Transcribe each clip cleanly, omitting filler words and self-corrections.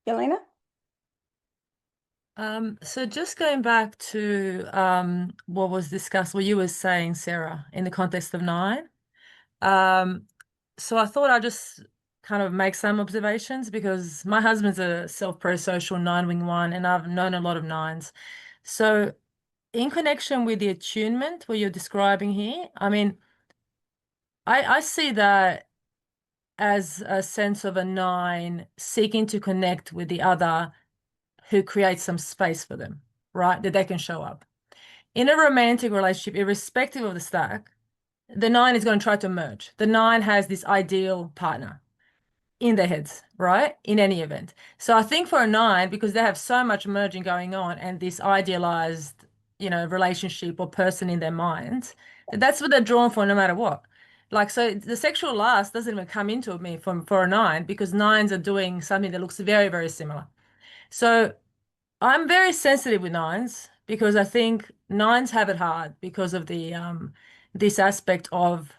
Elena? So just going back to what was discussed, what you were saying, Sarah, in the context of nine. Um, so I thought I'd just kind of make some observations because my husband's a self-pro-social nine-wing one, and I've known a lot of nines. So in connection with the attunement, what you're describing here, I mean, I see that as a sense of a nine seeking to connect with the other who creates some space for them, right? That they can show up. In a romantic relationship, irrespective of the stack, the nine is going to try to merge. The nine has this ideal partner in their heads, right? In any event. So I think for a nine, because they have so much merging going on and this idealized, relationship or person in their minds, that's what they're drawn for no matter what. Like, so the sexual lust doesn't even come into me for a nine because nines are doing something that looks very, very similar. So I'm very sensitive with nines because I think nines have it hard because of the this aspect of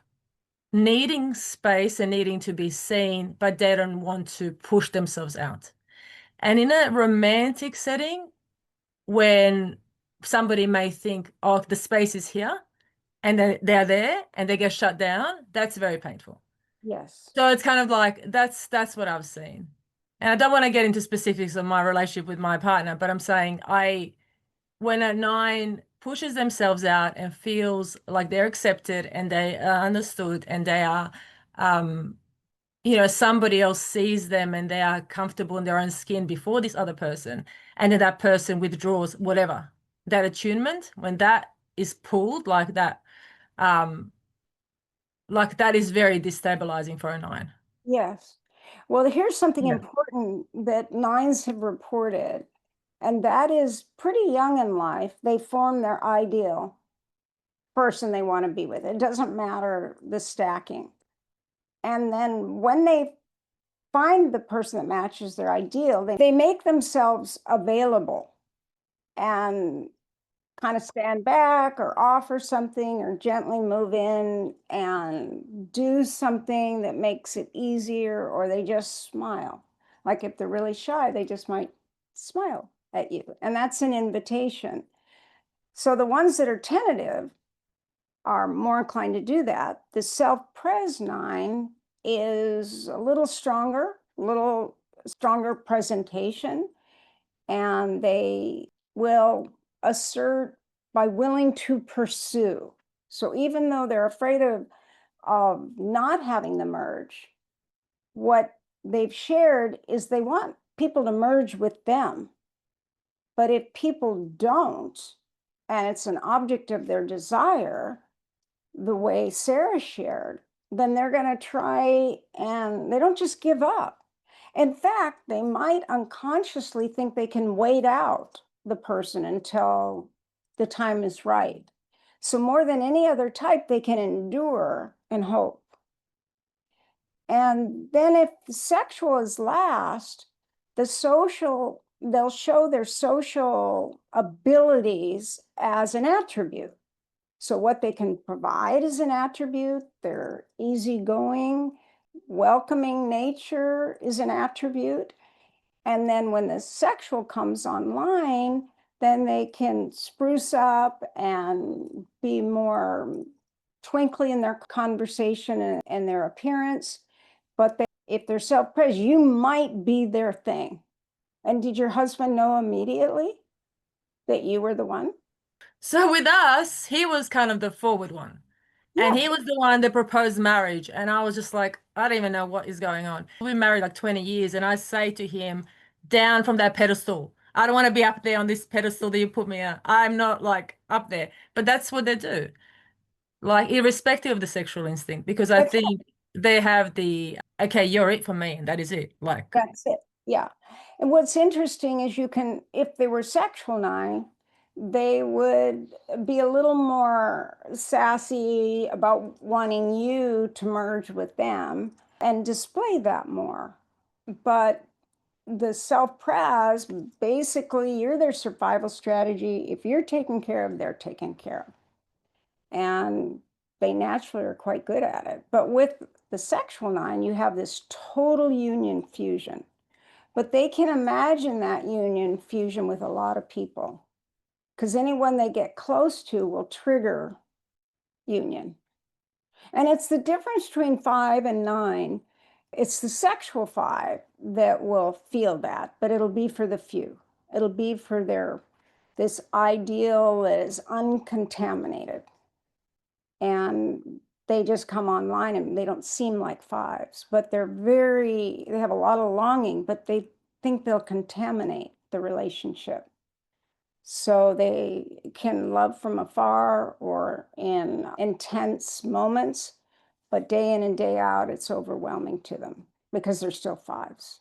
needing space and needing to be seen, but they don't want to push themselves out. And in a romantic setting, when somebody may think, oh, the space is here, and then they're there and they get shut down, that's very painful. Yes. So it's kind of like that's what I've seen. And I don't want to get into specifics of my relationship with my partner, but I'm saying when a nine pushes themselves out and feels like they're accepted and they are understood and they are, um, somebody else sees them and they are comfortable in their own skin before this other person, and then that person withdraws, whatever, that attunement, when that is pulled um, like that is very destabilizing for a nine. Yes. Well, here's something Yeah. important that nines have reported, and that is pretty young in life, they form their ideal person they want to be with. It doesn't matter the stacking. And then when they find the person that matches their ideal, they make themselves available and kind of stand back or offer something or gently move in and do something that makes it easier, or they just smile. Like if they're really shy, they just might smile at you, and that's an invitation. So the ones that are tentative are more inclined to do that. The self-pres nine is a little stronger presentation, and they will assert by willing to pursue. So even though they're afraid of not having the merge, what they've shared is they want people to merge with them. But if people don't, and it's an object of their desire, the way Sarah shared, then they're going to try, and they don't just give up. In fact, they might unconsciously think they can wait out the person until the time is right. So more than any other type, they can endure and hope. And then if the sexual is last, they'll show their social abilities as an attribute. So what they can provide is an attribute, their easygoing, welcoming nature is an attribute. And then when the sexual comes online, then they can spruce up and be more twinkly in their conversation and their appearance. But if they're self-pres, you might be their thing. And did your husband know immediately that you were the one? So with us, he was kind of the forward one. And Yeah. he was the one that proposed marriage. And I was just like, I don't even know what is going on. We've been married like 20 years. And I say to him, down from that pedestal. I don't want to be up there on this pedestal that you put me on. I'm not like up there. But that's what they do, like irrespective of the sexual instinct, because I That's think they have the, okay, you're it for me. And that is it. Like, That's it. Yeah. And what's interesting is if they were sexual nine, they would be a little more sassy about wanting you to merge with them and display that more. But the self-pres, basically, you're their survival strategy. If you're taken care of, they're taken care of. And they naturally are quite good at it. But with the sexual nine, you have this total union fusion. but they can imagine that union fusion with a lot of people, because anyone they get close to will trigger union. And it's the difference between 5 and 9. It's the sexual 5 that will feel that, but it'll be for the few. It'll be for this ideal that is uncontaminated. And they just come online and they don't seem like 5s, but they have a lot of longing, but they think they'll contaminate the relationship. So they can love from afar or in intense moments, but day in and day out, it's overwhelming to them because they're still 5s.